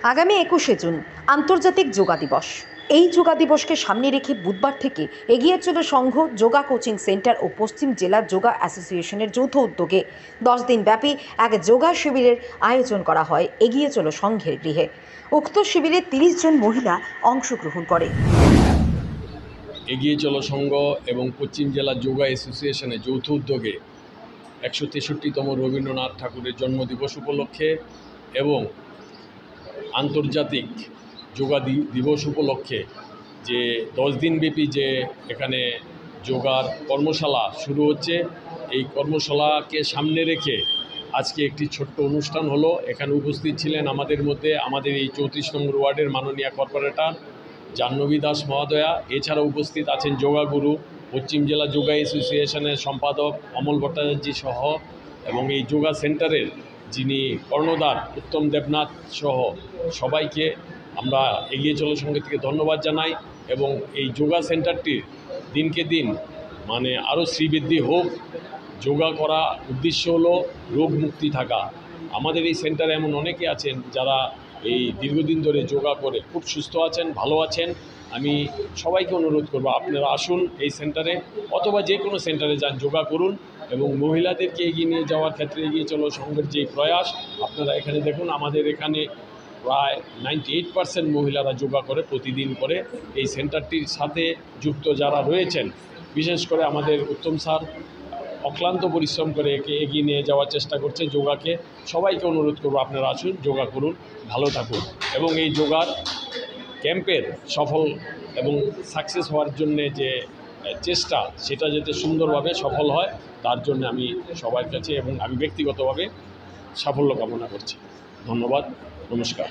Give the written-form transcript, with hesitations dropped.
আগামী 21শে জুন আন্তর্জাতিক যোগা দিবস। এই যোগা দিবসকে সামনে রেখে বুধবার থেকে এগিয়ে চলে সংঘ, যোগা কোচিং সেন্টার ও পশ্চিম জেলা যোগা অ্যাসোসিয়েশনের যৌথ উদ্যোগে 10 দিন ব্যাপী এক যোগা শিবিরের আয়োজন করা হয় এগিয়ে চলো সংঘের গৃহে। উক্ত শিবিরে 30 জন মহিলা অংশগ্রহণ করে। এগিয়ে চলো সংঘ এবং পশ্চিম জেলা যোগা অ্যাসোসিয়েশনের যৌথ উদ্যোগে 163তম রবীন্দ্রনাথ ঠাকুরের জন্মদিবস উপলক্ষে এবং আন্তর্জাতিক যোগা দিবস উপলক্ষে যে 10 দিনব্যাপী যে এখানে যোগার কর্মশালা শুরু হচ্ছে, এই কর্মশালাকে সামনে রেখে আজকে একটি ছোট্ট অনুষ্ঠান হলো। এখানে উপস্থিত ছিলেন আমাদের মধ্যে আমাদের এই 34 নম্বর ওয়ার্ডের মাননীয় কর্পোরেটর জাহ্নবী দাস মহোদয়া। এছাড়া উপস্থিত আছেন যোগাগুরু, পশ্চিম জেলা যোগা অ্যাসোসিয়েশনের সম্পাদক অমল ভট্টাচার্য সহ এবং এই যোগা সেন্টারের যিনি কর্ণধার উত্তম দেবনাথ সহ সবাইকে আমরা এগিয়ে চলো সংঘ থেকে ধন্যবাদ জানাই। এবং এই যোগা সেন্টারটির দিনকে দিন আরও শ্রীবৃদ্ধি হোক। যোগা করা উদ্দেশ্য হলো রোগ মুক্তি থাকা। আমাদের এই সেন্টারে এমন অনেকে আছেন যারা এই দীর্ঘদিন ধরে যোগা করে খুব সুস্থ আছেন, ভালো আছেন। আমি সবাইকে অনুরোধ করব, আপনারা আসুন এই সেন্টারে অথবা যে কোনো সেন্টারে যান, যোগা করুন। এবং মহিলাদেরকে এগিয়ে নিয়ে যাওয়ার ক্ষেত্রে এগিয়ে চলো সংঘের যে প্রয়াস, আপনারা এখানে দেখুন আমাদের এখানে প্রায় 98% মহিলারা যোগা করে, প্রতিদিন করে। এই সেন্টারটির সাথে যুক্ত যারা রয়েছেন, বিশেষ করে আমাদের উত্তম স্যার অক্লান্ত পরিশ্রম করে একে এগিয়ে নিয়ে যাওয়ার চেষ্টা করছে যোগাকে। সবাইকে অনুরোধ করব, আপনারা আসুন, যোগা করুন, ভালো থাকুন। এবং এই যোগার ক্যাম্পের সফল এবং সাকসেস হওয়ার জন্যে যে চেষ্টা, সেটা যাতে সুন্দরভাবে সফল হয় তার জন্য আমি সবার কাছে এবং আমি ব্যক্তিগতভাবে সাফল্য কামনা করছি। ধন্যবাদ, নমস্কার।